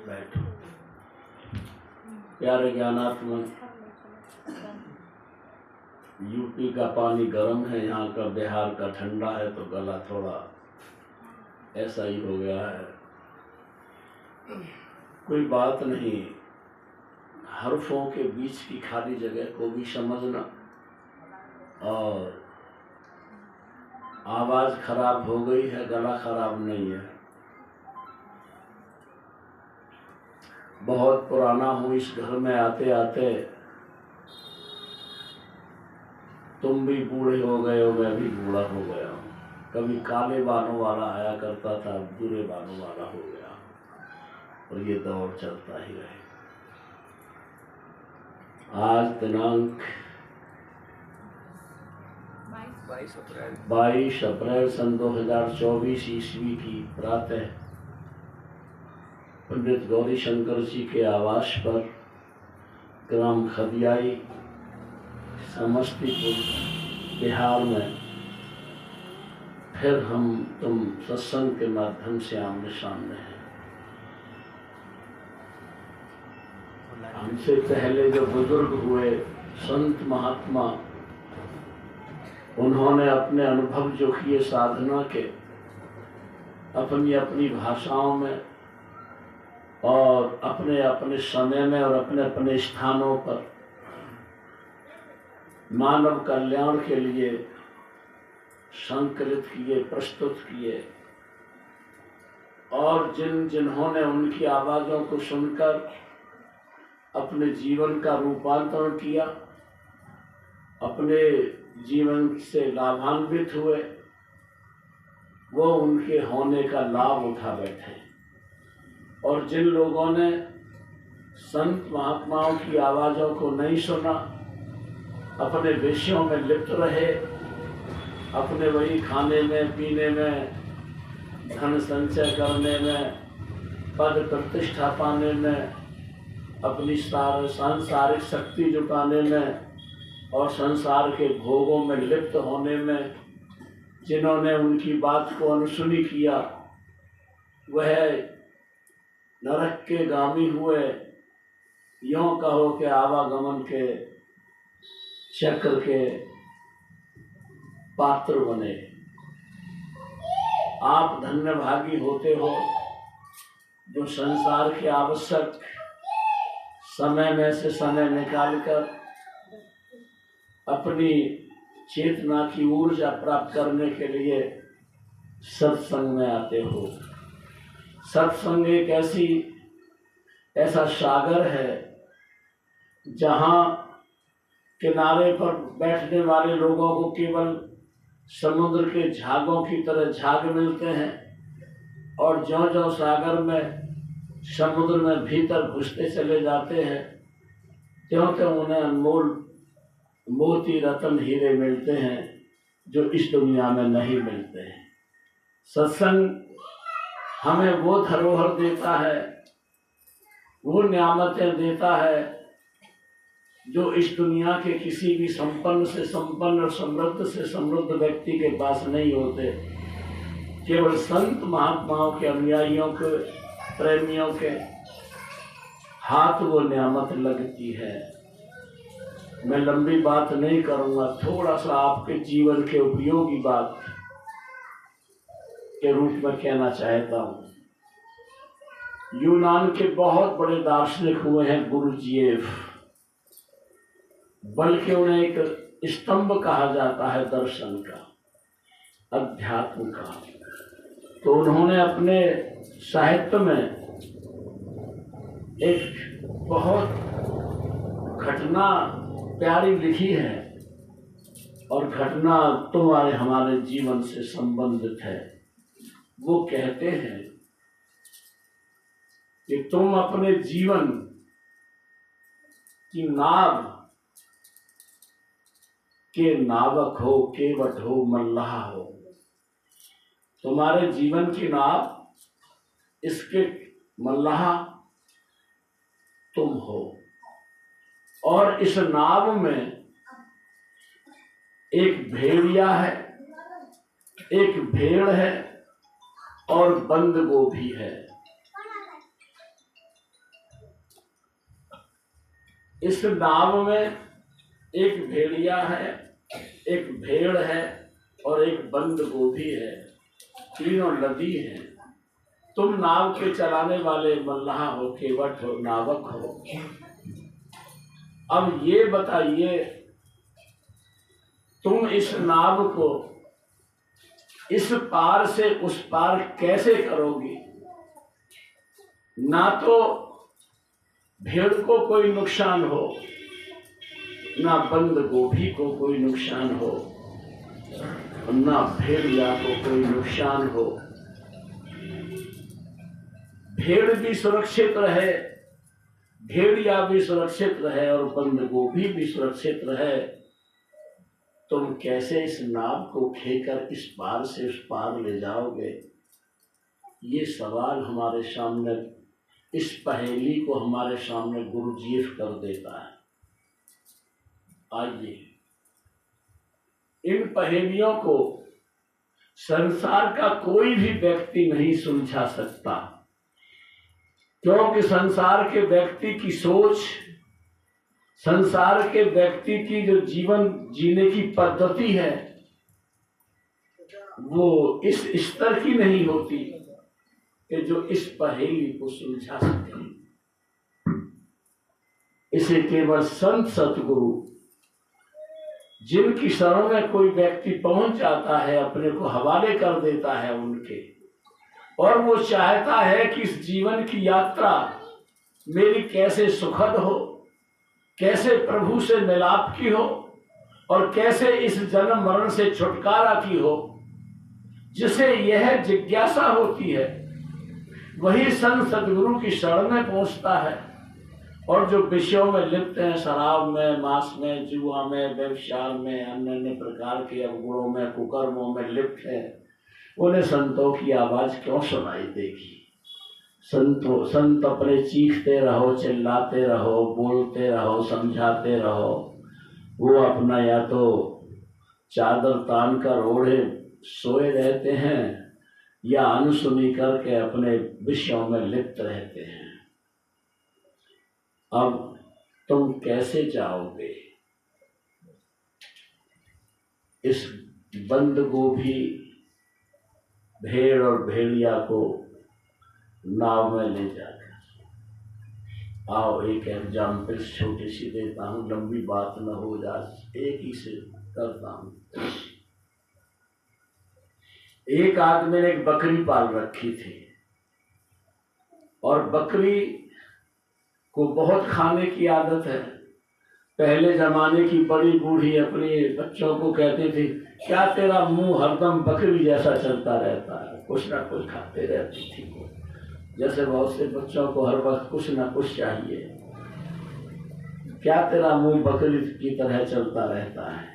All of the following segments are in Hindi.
बैठो। प्यारे ज्ञानात्मक, यूपी का पानी गर्म है, यहाँ का बिहार का ठंडा है, तो गला थोड़ा ऐसा ही हो गया है। कोई बात नहीं, हर्फों के बीच की खाली जगह को भी समझना, और आवाज खराब हो गई है, गला खराब नहीं है। बहुत पुराना हूँ इस घर में आते आते, तुम भी बूढ़े हो गए हो, मैं भी बूढ़ा हो गया हूँ। कभी काले बालों वाला आया करता था, बुरे बालों वाला हो गया, और ये दौर चलता ही रहे। आज दिनांक 22 अप्रैल सन 2024 ईस्वी की प्रातः पंडित गौरी शंकर जी के आवास पर ग्राम खदियाई, समस्तीपुर, बिहार में फिर हम तुम सत्संग के माध्यम से आमने सामने हैं। हमसे पहले जो बुजुर्ग हुए संत महात्मा, उन्होंने अपने अनुभव जो किए साधना के, अपनी अपनी भाषाओं में और अपने अपने समय में और अपने अपने स्थानों पर मानव कल्याण के लिए संकलित किए, प्रस्तुत किए, और जिन्होंने उनकी आवाज़ों को सुनकर अपने जीवन का रूपांतरण किया, अपने जीवन से लाभान्वित हुए, वो उनके होने का लाभ उठा बैठे। और जिन लोगों ने संत महात्माओं की आवाज़ों को नहीं सुना, अपने विषयों में लिप्त रहे, अपने वही खाने में, पीने में, धन संचय करने में, पद प्रतिष्ठा पाने में, अपनी सांसारिक शक्ति जुटाने में और संसार के भोगों में लिप्त होने में, जिन्होंने उनकी बात को अनसुनी किया, वह नरक के गामी हुए, यों कहो कि आवागमन के चक्र के पात्र बने। आप धन्यभागी होते हो जो संसार के आवश्यक समय में से समय निकालकर अपनी चेतना की ऊर्जा प्राप्त करने के लिए सत्संग में आते हो। सत्संग एक ऐसा सागर है जहाँ किनारे पर बैठने वाले लोगों को केवल समुद्र के झागों की तरह झाग मिलते हैं, और ज्यों-ज्यों सागर में, समुद्र में भीतर घुसते चले जाते हैं, त्यों-त्यों उन्हें अनमोल मोती, रत्न, हीरे मिलते हैं जो इस दुनिया में नहीं मिलते हैं। सत्संग हमें वो धरोहर देता है, वो नियामतें देता है जो इस दुनिया के किसी भी संपन्न से संपन्न और समृद्ध से समृद्ध व्यक्ति के पास नहीं होते। केवल संत महात्माओं के अनुयायियों के, प्रेमियों के हाथ वो नियामत लगती है। मैं लंबी बात नहीं करूंगा, थोड़ा सा आपके जीवन के उपयोगी बात के रूप में कहना चाहता हूँ। यूनान के बहुत बड़े दार्शनिक हुए हैं गुरुजीएफ, बल्कि उन्हें एक स्तंभ कहा जाता है दर्शन का, अध्यात्म का। तो उन्होंने अपने साहित्य में एक बहुत घटना प्यारी लिखी है, और घटना तुम्हारे हमारे जीवन से संबंधित है। वो कहते हैं कि तुम अपने जीवन की नाव के नावक हो, केवट हो, मल्लाह हो। तुम्हारे जीवन की नाव, इसके मल्लाह तुम हो, और इस नाव में एक भेड़िया है, एक भेड़ है, और बंद गोभी है। इस नाव में एक भेड़िया है, एक भेड़ है और एक बंद गोभी है, तीनों नदी हैं। तुम नाव के चलाने वाले मल्लाह हो, केवट हो, नावक हो। अब ये बताइए, तुम इस नाव को इस पार से उस पार कैसे करोगी? ना तो भेड़ को कोई नुकसान हो, ना बंद गोभी को कोई नुकसान हो, ना भेड़िया को कोई नुकसान हो। भेड़ भी सुरक्षित रहे, भेड़िया भी सुरक्षित रहे और बंद गोभी भी सुरक्षित रहे। तुम कैसे इस नाव को खेकर इस पार से उस पार ले जाओगे? ये सवाल हमारे सामने, इस पहेली को हमारे सामने गुरुजी कर देता है। आइए, इन पहेलियों को संसार का कोई भी व्यक्ति नहीं सुलझा सकता, क्योंकि संसार के व्यक्ति की सोच, संसार के व्यक्ति की जो जीवन जीने की पद्धति है, वो इस स्तर की नहीं होती कि जो इस पहेली को सुलझा सके। इसे केवल संत सतगुरु, जिनकी शरण में कोई व्यक्ति पहुंच जाता है, अपने को हवाले कर देता है उनके, और वो चाहता है कि इस जीवन की यात्रा मेरी कैसे सुखद हो, कैसे प्रभु से मिलाप की हो और कैसे इस जन्म मरण से छुटकारा की हो, जिसे यह जिज्ञासा होती है, वही संत सदगुरु की शरण में पहुंचता है। और जो विषयों में लिप्त हैं, शराब में, मांस में, जुआ में, व्यभिचार में, अन्य अन्य प्रकार के अवगुणों में, कुकर्मों में लिप्त है, उन्हें संतों की आवाज क्यों सुनाई देगी? संत अपने चीखते रहो, चिल्लाते रहो, बोलते रहो, समझाते रहो, वो अपना या तो चादर तान कर ओढ़े सोए रहते हैं या अनसुनी करके अपने विषयों में लिप्त रहते हैं। अब तुम कैसे जाओगे? इस बंद गोभी, भेड़ और भेड़िया को नाव में ले जाकर। आओ एक एग्जाम्पल छोटी सी देता हूँ, लंबी बात न हो जाए, एक ही से करता हूँ। एक आदमी ने एक बकरी पाल रखी थी और बकरी को बहुत खाने की आदत है। पहले जमाने की बड़ी बूढ़ी अपने बच्चों को कहती थी, क्या तेरा मुंह हरदम बकरी जैसा चलता रहता है? कुछ ना कुछ खाते रहती थी वो। जैसे बहुत से बच्चों को हर वक्त कुछ ना कुछ चाहिए। क्या तेरा मुंह बकरी की तरह चलता रहता है?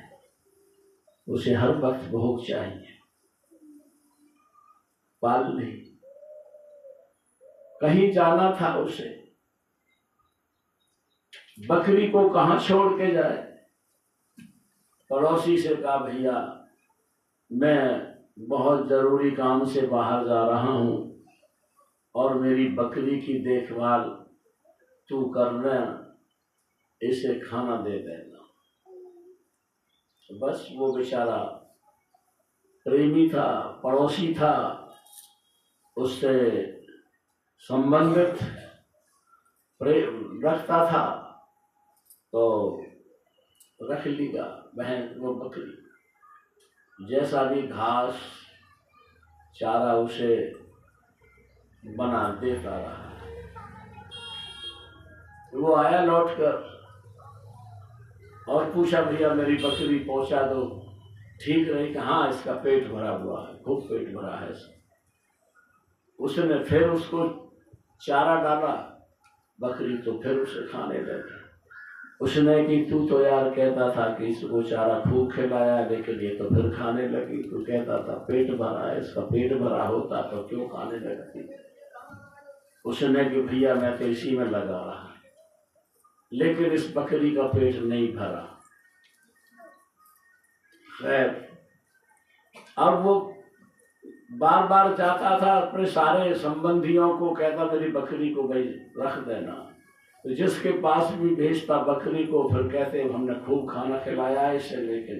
उसे हर वक्त भोग चाहिए। पाल ली, कहीं जाना था उसे, बकरी को कहां छोड़ के जाए? पड़ोसी से कहा, भैया मैं बहुत जरूरी काम से बाहर जा रहा हूं और मेरी बकरी की देखभाल तू करना, इसे खाना दे देना। बस वो बेचारा प्रेमी था, पड़ोसी था, उससे संबंधित रखता था, तो रख लिया बहन वो बकरी। जैसा भी घास चारा उसे बना देता रहा। वो आया लौटकर और पूछा, भैया मेरी बकरी पहुंचा दो, ठीक रही? कि हाँ, इसका पेट भरा हुआ है, खूब पेट भरा है। उसने फिर उसको चारा डाला, बकरी तो फिर उसे खाने लगी। उसने कि तू तो यार कहता था कि इसको चारा खूब खिलाया, लेकिन ये तो फिर खाने लगी। तू कहता था पेट भरा है, इसका पेट भरा होता तो क्यों खाने लगती? उसने कि भैया मैं तो इसी में लगा रहा, लेकिन इस बकरी का पेट नहीं भरा। खैर, अब वो बार बार जाता था अपने सारे संबंधियों को, कहता मेरी बकरी को भाई रख देना, तो जिसके पास भी भेजता बकरी को, फिर कहते हमने खूब खाना खिलाया इसे, लेकिन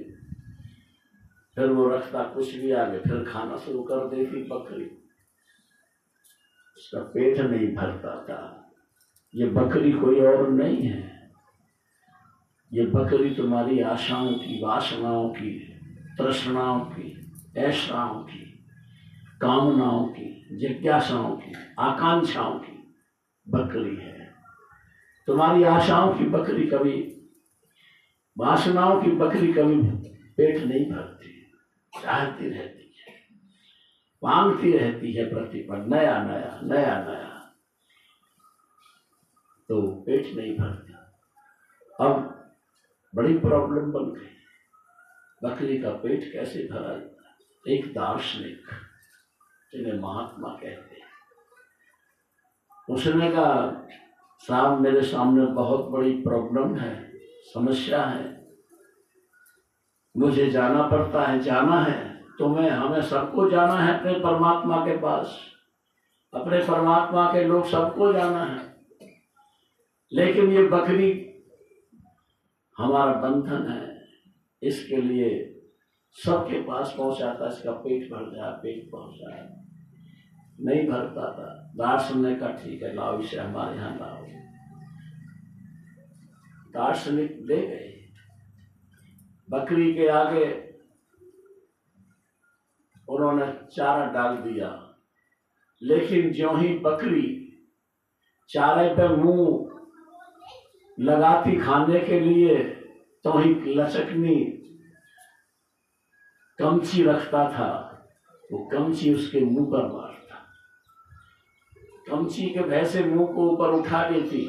फिर वो रखता कुछ भी आगे, फिर खाना शुरू कर देती बकरी, उसका पेट नहीं भरता था। ये बकरी कोई और नहीं है, ये बकरी तुम्हारी आशाओं की, वासनाओं की, तृष्णाओं की, ऐशाओं की, कामनाओं की, जिज्ञासाओं की, आकांक्षाओं की बकरी है। तुम्हारी आशाओं की बकरी कभी, वासनाओं की बकरी कभी पेट नहीं भरती, चाहती रहती है, मांगती रहती है प्रतिपल नया नया नया नया, तो पेट नहीं भरता। अब बड़ी प्रॉब्लम बन गई, बकरी का पेट कैसे भरा जाता। एक दार्शनिक जिन्हें महात्मा कहते हैं, उसने कहा साहब मेरे सामने बहुत बड़ी प्रॉब्लम है, समस्या है, मुझे जाना पड़ता है, जाना है तुम्हें, हमें सबको जाना है अपने परमात्मा के पास, अपने परमात्मा के लोग सबको जाना है, लेकिन ये बकरी हमारा बंधन है, इसके लिए सबके पास पहुंचाता, इसका पेट भर जाए, पेट पहुंच जाए, नहीं भर पाता। दार्शनिक का ठीक है, लाओ इसे हमारे यहाँ लाओ। दार्शनिक ले गए, बकरी के आगे उन्होंने चारा डाल दिया, लेकिन ज्यों ही बकरी चारे पे मुंह लगाती खाने के लिए, तो ही लचकनी कमची रखता था, वो कमची उसके मुंह पर मारता, कमची के भैसे मुंह को ऊपर उठा देती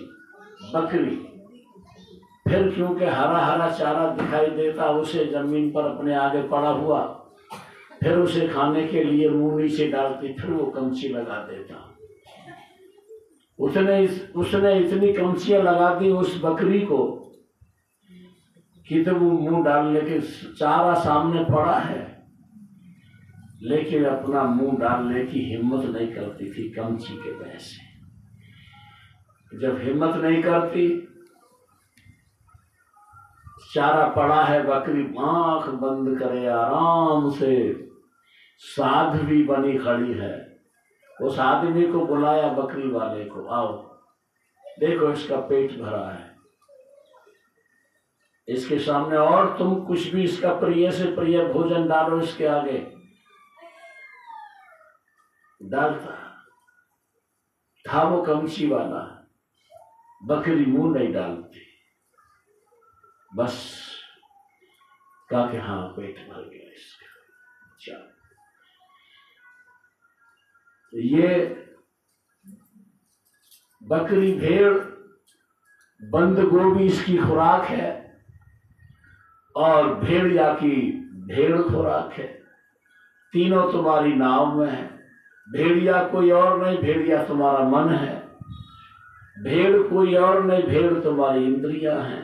बकरी, फिर क्योंकि हरा हरा चारा दिखाई देता उसे जमीन पर अपने आगे पड़ा हुआ, फिर उसे खाने के लिए मुंह नीचे डालती, फिर वो कमची लगा देता। उसने इतनी कमचियां लगा दी उस बकरी को कि तो वो मुंह डालने के, चारा सामने पड़ा है लेकिन अपना मुंह डालने की हिम्मत नहीं करती थी कमची के वजह से। जब हिम्मत नहीं करती, चारा पड़ा है, बकरी आंख बंद करे आराम से, साध्वी बनी खड़ी है, उस आदमी को बुलाया, बकरी वाले को, आओ देखो इसका पेट भरा है, इसके सामने और तुम कुछ भी इसका प्रिय से प्रिय भोजन डालो इसके आगे। डालता था वो कमची वाला, बकरी मुंह नहीं डालती, बस कहा कि हाँ पेट भर गया इसका। चल, ये बकरी भेड़ बंद गोभी इसकी खुराक है और भेड़िया की भेड़ खुराक है, तीनों तुम्हारी नाव में है। भेड़िया कोई और नहीं, भेड़िया तुम्हारा मन है, भेड़ कोई और नहीं, भेड़ तुम्हारी इंद्रियां हैं,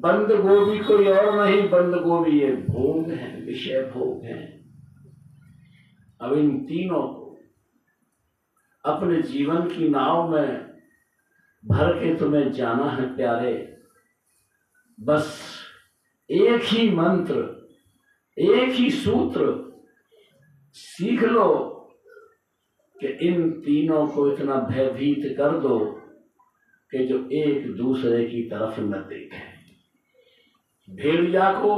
बंद गोभी कोई और नहीं, बंद गोभी ये भोग है, विषय भोग है। अब इन तीनों को अपने जीवन की नाव में भर के तुम्हें जाना है प्यारे। बस एक ही मंत्र, एक ही सूत्र सीख लो कि इन तीनों को इतना भयभीत कर दो कि जो एक दूसरे की तरफ न देखे। भेड़िया को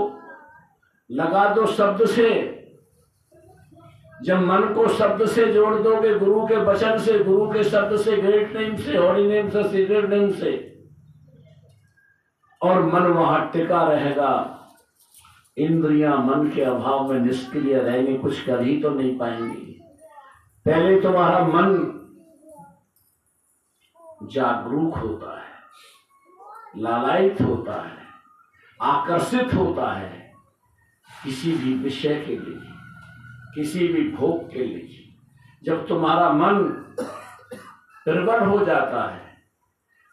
लगा दो शब्द से, जब मन को शब्द से जोड़ दोगे, गुरु के वचन से, गुरु के शब्द से, ग्रेट नेम से, हॉली नेम से, सीक्रेट नेम से, और मन वहां टिका रहेगा। इंद्रियां मन के अभाव में निष्क्रिय रहेंगे, कुछ कर ही तो नहीं पाएंगी। पहले तुम्हारा मन जागरूक होता है, लालायित होता है, आकर्षित होता है किसी भी विषय के लिए, किसी भी भोग के लिए। जब तुम्हारा मन प्रबल हो जाता है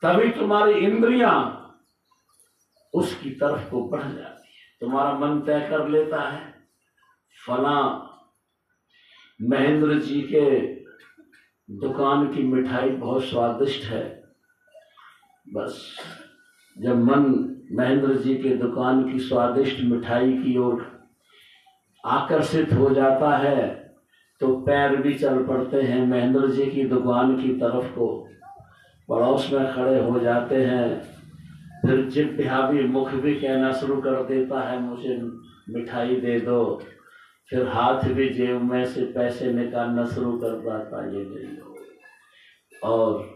तभी तुम्हारी इंद्रियां उसकी तरफ को बढ़ जाती है। तुम्हारा मन तय कर लेता है फला महेंद्र जी के दुकान की मिठाई बहुत स्वादिष्ट है, बस जब मन महेंद्र जी के दुकान की स्वादिष्ट मिठाई की ओर आकर्षित हो जाता है तो पैर भी चल पड़ते हैं महेंद्र जी की दुकान की तरफ को, पड़ोस में खड़े हो जाते हैं। फिर जिह्वा भी मुख भी कहना शुरू कर देता है मुझे मिठाई दे दो, फिर हाथ भी जेब में से पैसे निकालना शुरू कर देता ये नहीं हो, और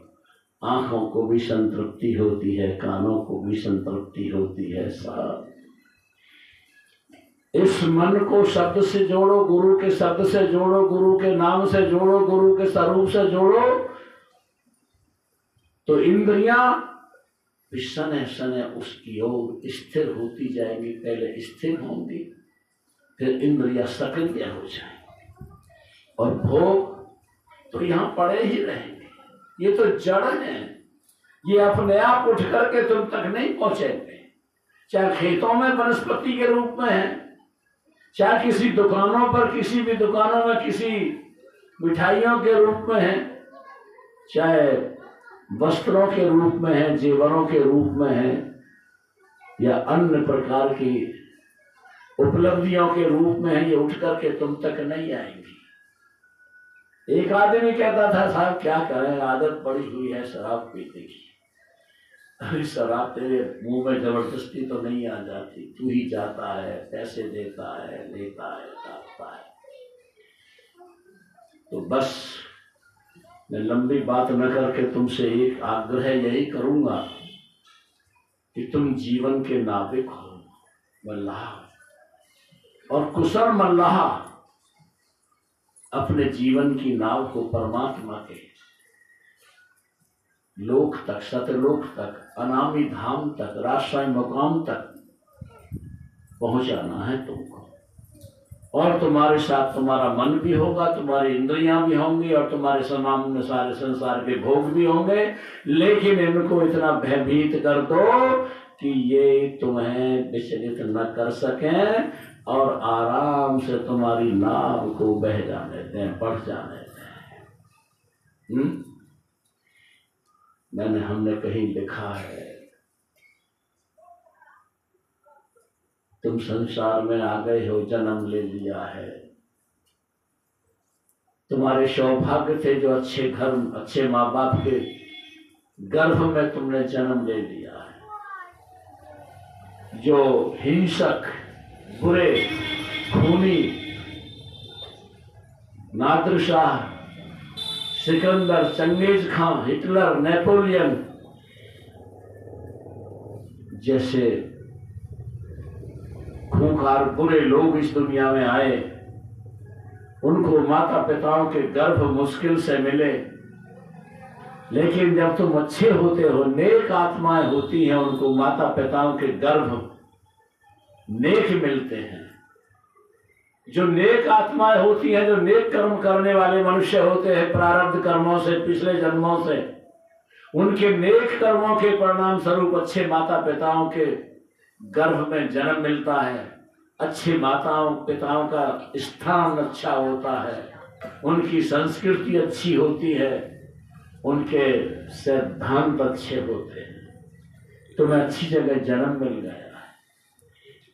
आंखों को भी संतृप्ति होती है, कानों को भी संतृप्ति होती है। साहब इस मन को शब्द से जोड़ो, गुरु के शब्द से जोड़ो, गुरु के नाम से जोड़ो, गुरु के स्वरूप से जोड़ो, तो इंद्रियां भी सने सने उसकी ओर स्थिर होती जाएंगी। पहले स्थिर होंगी, फिर इंद्रियां सक्रिय हो जाएंगी, और भोग तो यहां पड़े ही रहेंगे। ये तो जड़ है, ये अपने आप उठ करके तुम तक नहीं पहुंचेंगे। चाहे खेतों में वनस्पति के रूप में है, चाहे किसी दुकानों पर, किसी भी दुकानों में किसी मिठाइयों के रूप में है, चाहे वस्त्रों के रूप में है, जेवरों के रूप में है, या अन्य प्रकार की उपलब्धियों के रूप में है, ये उठ करके तुम तक नहीं आएंगी। एक आदमी कहता था साहब क्या करें, आदत पड़ी हुई है शराब पीने की। अरे शराब तेरे मुंह में जबरदस्ती तो नहीं आ जाती, तू ही जाता है, पैसे देता है, लेता है, काटता है। तो बस मैं लंबी बात न करके तुमसे एक आग्रह यही करूंगा कि तुम जीवन के नाविक हो, मल्लाह, और कुशल मल्लाह अपने जीवन की नाव को परमात्मा के लोक तक, सतलोक तक, अनामी धाम तक, राष्ट्रीय मुकाम तक पहुंचाना है तुमको। और तुम्हारे साथ तुम्हारा मन भी होगा, तुम्हारी इंद्रियां भी होंगी, और तुम्हारे सामने सारे संसार के भोग भी होंगे। लेकिन इनको इतना भयभीत कर दो कि ये तुम्हें विचलित न कर सकें, और आराम से तुम्हारी नाव को बह जाने दें, बढ़ जाने दें। हमने कहीं लिखा है, तुम संसार में आ गए हो, जन्म ले लिया है, तुम्हारे सौभाग्य थे जो अच्छे घर, अच्छे माँ बाप के गर्भ में तुमने जन्म ले लिया है। जो हिंसक, बुरे, खूनी नादिर शाह, सिकंदर, चंगेज खान, हिटलर, नेपोलियन जैसे खूंखार बुरे लोग इस दुनिया में आए, उनको माता पिताओं के गर्भ मुश्किल से मिले। लेकिन जब तुम अच्छे होते हो, नेक आत्माएं होती हैं, उनको माता पिताओं के गर्भ नेक मिलते हैं। जो नेक आत्माएं होती हैं, जो नेक कर्म करने वाले मनुष्य होते हैं, प्रारब्ध कर्मों से, पिछले जन्मों से, उनके नेक कर्मों के परिणाम स्वरूप अच्छे माता पिताओं के गर्भ में जन्म मिलता है। अच्छे माताओं पिताओं का स्थान अच्छा होता है, उनकी संस्कृति अच्छी होती है, उनके सिद्धांत अच्छे होते हैं, तुम्हें अच्छी जगह जन्म मिल गया है।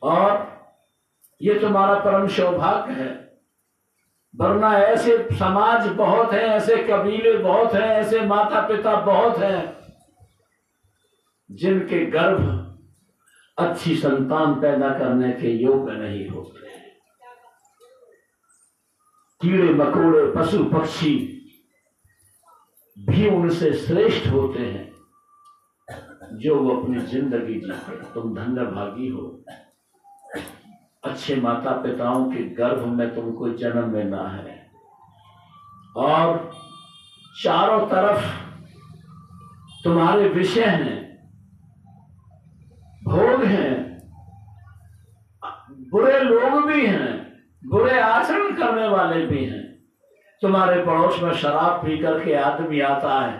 और ये तुम्हारा परम सौभाग्य है। वरना ऐसे समाज बहुत हैं, ऐसे कबीले बहुत हैं, ऐसे माता पिता बहुत हैं जिनके गर्भ अच्छी संतान पैदा करने के योग्य नहीं होते। कीड़े मकोड़े, पशु पक्षी भी उनसे श्रेष्ठ होते हैं जो वो अपनी जिंदगी जीते। तुम धन्य भागी हो, अच्छे माता पिताओं के गर्भ में तुमको जन्म लेना है, और चारों तरफ तुम्हारे विषय हैं, भोग हैं, बुरे लोग भी हैं, बुरे आचरण करने वाले भी हैं। तुम्हारे पड़ोस में शराब पी करके आदमी आता है,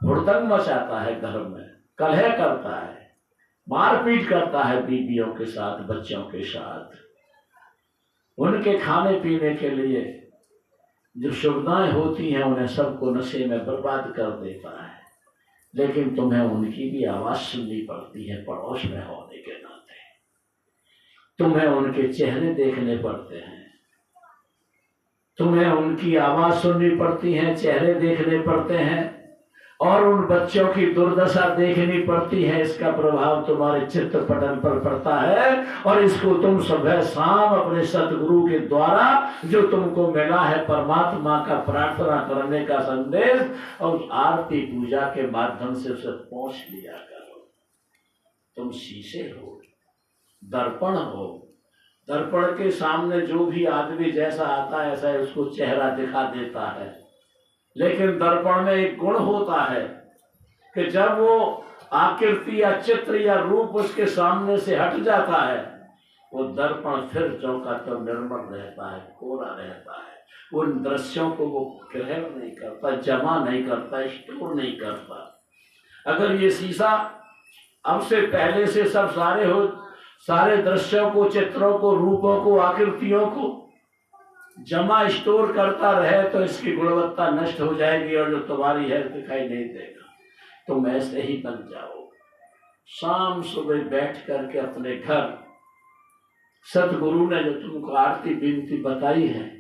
हुड़दंग मचाता है, घर में कलह करता है, मारपीट करता है बीवियों के साथ, बच्चों के साथ। उनके खाने पीने के लिए जो सुविधाएं होती हैं, उन्हें सबको नशे में बर्बाद कर देता है। लेकिन तुम्हें उनकी भी आवाज सुननी पड़ती है पड़ोस में होने के नाते। तुम्हें उनके चेहरे देखने पड़ते हैं, तुम्हें उनकी आवाज सुननी पड़ती है, चेहरे देखने पड़ते हैं, और उन बच्चों की दुर्दशा देखनी पड़ती है। इसका प्रभाव तुम्हारे चित्त पटल पर पड़ता है, और इसको तुम सुबह शाम अपने सतगुरु के द्वारा जो तुमको मिला है परमात्मा का प्रार्थना करने का संदेश, और आरती पूजा के माध्यम से उसे पहुंच लिया करो। तुम शीशे हो, दर्पण हो, दर्पण के सामने जो भी आदमी जैसा आता है ऐसा उसको चेहरा दिखा देता है, लेकिन दर्पण में एक गुण होता है कि जब वो आकृति या चित्र या रूप उसके सामने से हट जाता है, वो दर्पण फिर जो का तो निर्मल रहता है, कोरा रहता है। उन दृश्यों को वो ग्रहण नहीं करता, जमा नहीं करता, स्टोर नहीं करता। अगर ये शीशा अब से पहले से सब सारे दृश्यों को, चित्रों को, रूपों को, आकृतियों को जमा स्टोर करता रहे तो इसकी गुणवत्ता नष्ट हो जाएगी, और जो तुम्हारी है दिखाई नहीं देगा। तुम ऐसे ही बन जाओ। शाम सुबह बैठ करके अपने घर सतगुरु ने जो तुमको आरती विनती बताई है,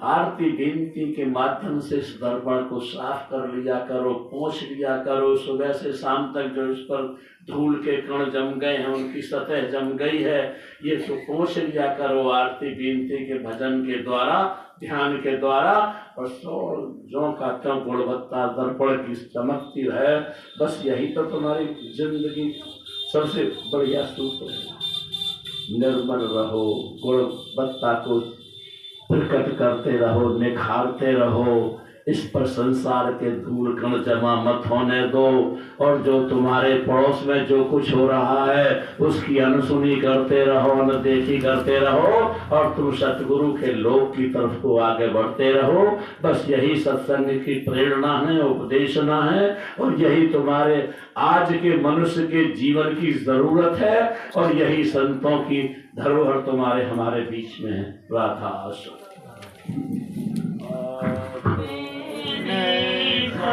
आरती विनती के माध्यम से इस दर्पण को साफ कर लिया करो, पोंछ लिया करो। सुबह से शाम तक जो इस पर धूल के कण जम गए हैं, उनकी सतह जम गई है, ये तो पोंछ लिया करो आरती विनती के भजन के द्वारा, ध्यान के द्वारा। और जो का क्यों गुणवत्ता दर्पण की चमकती है। बस यही तो तुम्हारी जिंदगी सबसे बढ़िया सूत्र है। निर्मल रहो, गुणवत्ता को प्रकट करते रहो, निखारते रहो। इस पर संसार के धूल कण जमा मत होने दो, और जो तुम्हारे पड़ोस में जो कुछ हो रहा है उसकी अनसुनी करते रहो, अनदेखी करते रहो, और तुम सतगुरु के लोक की तरफ को आगे बढ़ते रहो। बस यही सत्संग की प्रेरणा है, उपदेशना है, और यही तुम्हारे आज के मनुष्य के जीवन की जरूरत है, और यही संतों की धरोहर तुम्हारे हमारे बीच में है। राधा